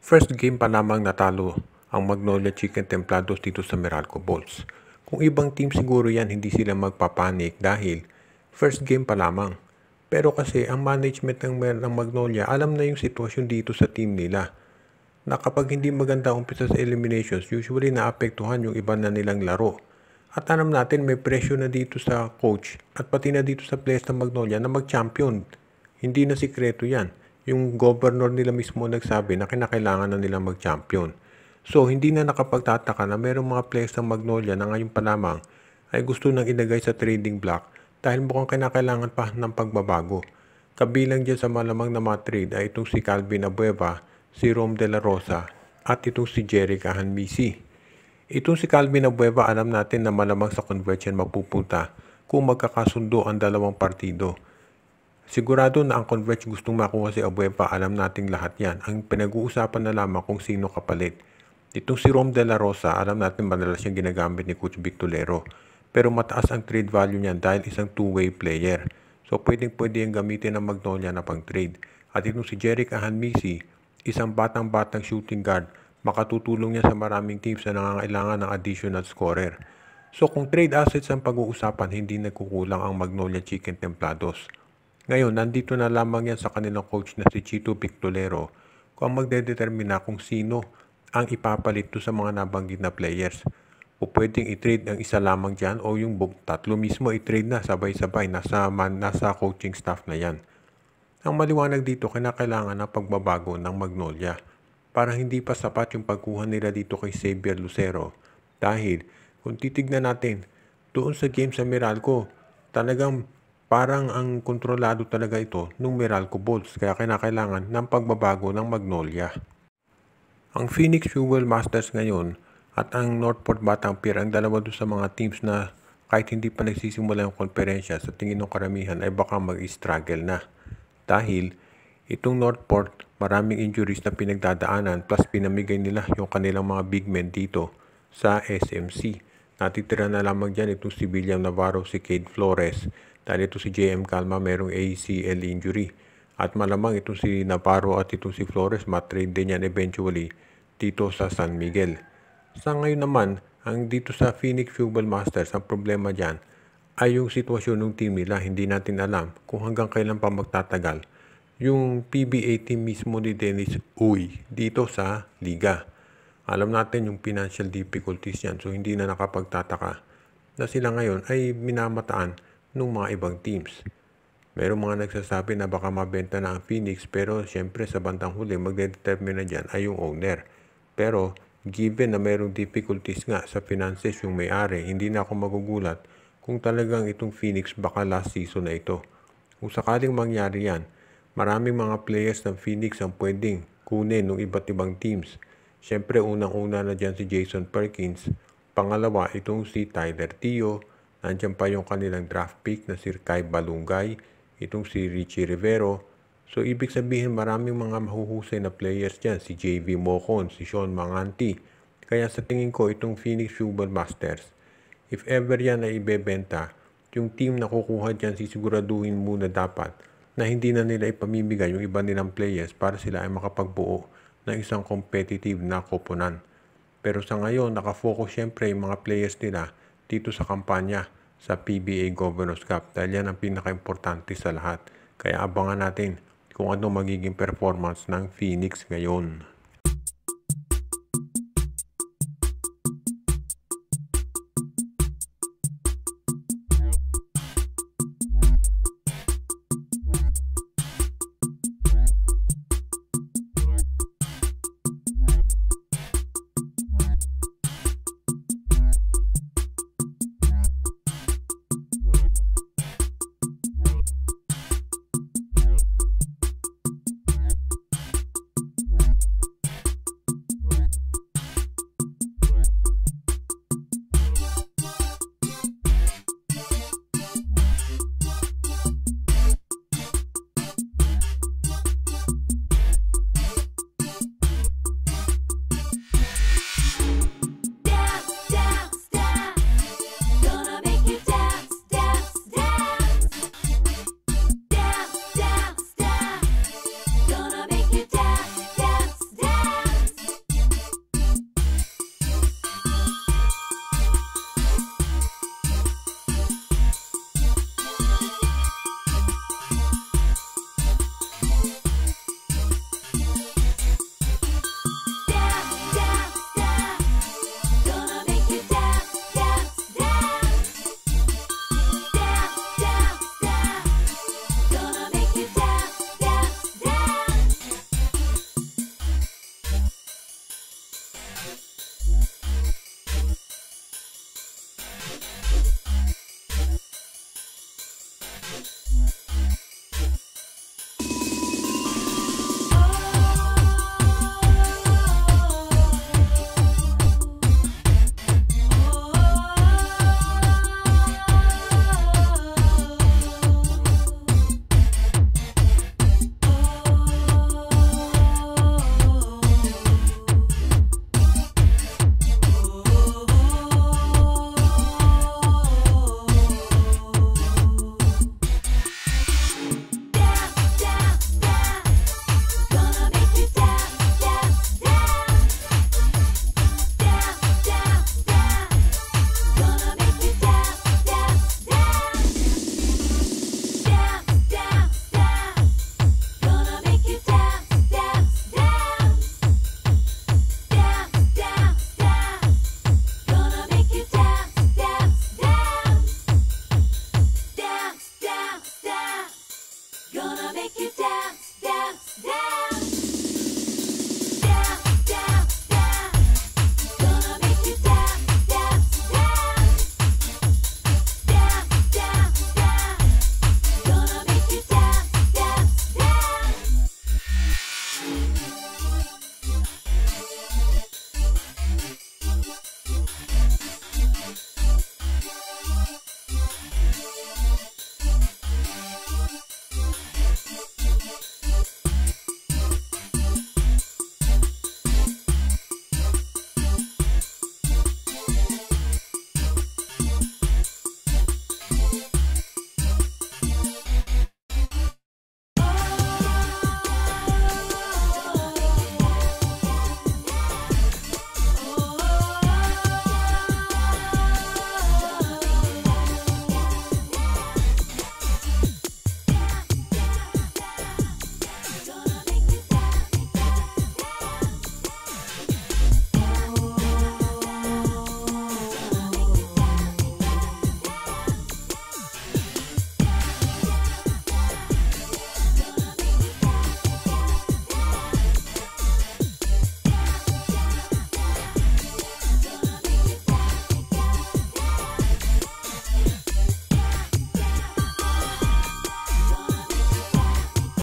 First game pa lamang natalo ang Magnolia Chicken Templados dito sa Meralco Balls. Kung ibang team siguro yan, hindi sila magpapanik dahil first game pa lamang. Pero kasi ang management ng Magnolia, alam na yung sitwasyon dito sa team nila. Na kapag hindi maganda umpisa sa eliminations, usually naapektuhan yung iba na nilang laro. At alam natin may presyo na dito sa coach at pati na dito sa players ng Magnolia na mag-champion. Hindi na sikreto yan. Yung governor nila mismo nagsabi na kinakailangan na nilang mag-champion. So, hindi na nakapagtataka na mayroong mga players ng Magnolia na ngayon pa lamang ay gusto nang ilagay sa trading block dahil mukhang kinakailangan pa ng pagbabago. Kabilang dyan sa malamang na mga trade ay itong si Calvin Abueva, si Rom De La Rosa at itong si Jeric Ahanmisi. Itong si Calvin Abueva, alam natin na malamang sa conversion mapupunta kung magkakasundo ang dalawang partido. Sigurado na ang Converge gustong makuha si Abueva, alam nating lahat yan. Ang pinag-uusapan na lamang kung sino kapalit. Itong si Rom De La Rosa, alam natin madalas siyang ginagamit ni Coach Victolero. Pero mataas ang trade value niyan dahil isang two-way player. So pwede yung gamitin ng Magnolia na pang-trade. At itong si Jeric Ahanmisi, isang batang-batang shooting guard, makatutulong niya sa maraming teams na nangangailangan ng additional scorer. So kung trade assets ang pag-uusapan, hindi nagkukulang ang Magnolia Chicken Templados. Ngayon, nandito na lamang yan sa kanilang coach na si Chito Victolero kung magdedetermina kung sino ang ipapalit to sa mga nabanggit na players. O pwedeng i-trade ang isa lamang dyan o yung tatlo mismo i-trade na sabay-sabay, nasa coaching staff na yan. Ang maliwanag dito, kinakailangan ng pagbabago ng Magnolia para hindi pa sapat yung pagkuha nila dito kay Xavier Lucero. Dahil kung titignan natin, doon sa game sa Meralco, talagang parang ang kontrolado talaga ito ng Meralco Balls, kaya kinakailangan ng pagbabago ng Magnolia. Ang Phoenix Fuel Masters ngayon at ang Northport Batang Pier, ang dalawa doon sa mga teams na kahit hindi pa nagsisimula yung konferensya, sa tingin ng karamihan ay baka mag-struggle na. Dahil itong Northport, maraming injuries na pinagdadaanan plus pinamigay nila yung kanilang mga big men dito sa SMC. Natitira na lamang dyan itong si William Navarro, si Cade Flores, dahil ito si JM Calma mayroong ACL injury. At malamang itong si Navarro at itong si Flores matrade din yan eventually dito sa San Miguel. Sa ngayon naman, ang dito sa Phoenix Fuel Masters, ang problema dyan ay yung sitwasyon ng team nila. Hindi natin alam kung hanggang kailan pa magtatagal yung PBA team mismo ni Dennis Uy dito sa liga. Alam natin yung financial difficulties yan, so hindi na nakapagtataka na sila ngayon ay minamataan ng mga ibang teams. Merong mga nagsasabi na baka mabenta na ang Phoenix, pero syempre sa bandang huli magdedetermine na dyan ay yung owner. Pero given na merong difficulties nga sa finances yung may-ari, hindi na ako magugulat kung talagang itong Phoenix baka last season na ito. Kung sakaling mangyari yan, maraming mga players ng Phoenix ang pwedeng kunin ng iba't ibang teams. Syempre unang-una na dyan si Jason Perkins. Pangalawa, itong si Tyler Tio. Nandiyan pa yung kanilang draft pick na si Kai Balungay, itong si Richie Rivero. So, ibig sabihin maraming mga mahuhusay na players dyan. Si JV Mocon, si Sean Manganti. Kaya sa tingin ko, itong Phoenix Fuel Masters, if ever yan ay ibebenta, yung team na kukuha dyan, sisiguraduhin muna dapat na hindi na nila ipamimigay yung iba nilang players para sila ay makapagbuo ng isang competitive na koponan. Pero sa ngayon, nakafocus syempre yung mga players nila dito sa kampanya sa PBA Governors Cup dahil yan ang pinaka-importante sa lahat. Kaya abangan natin kung ano magiging performance ng Phoenix ngayon.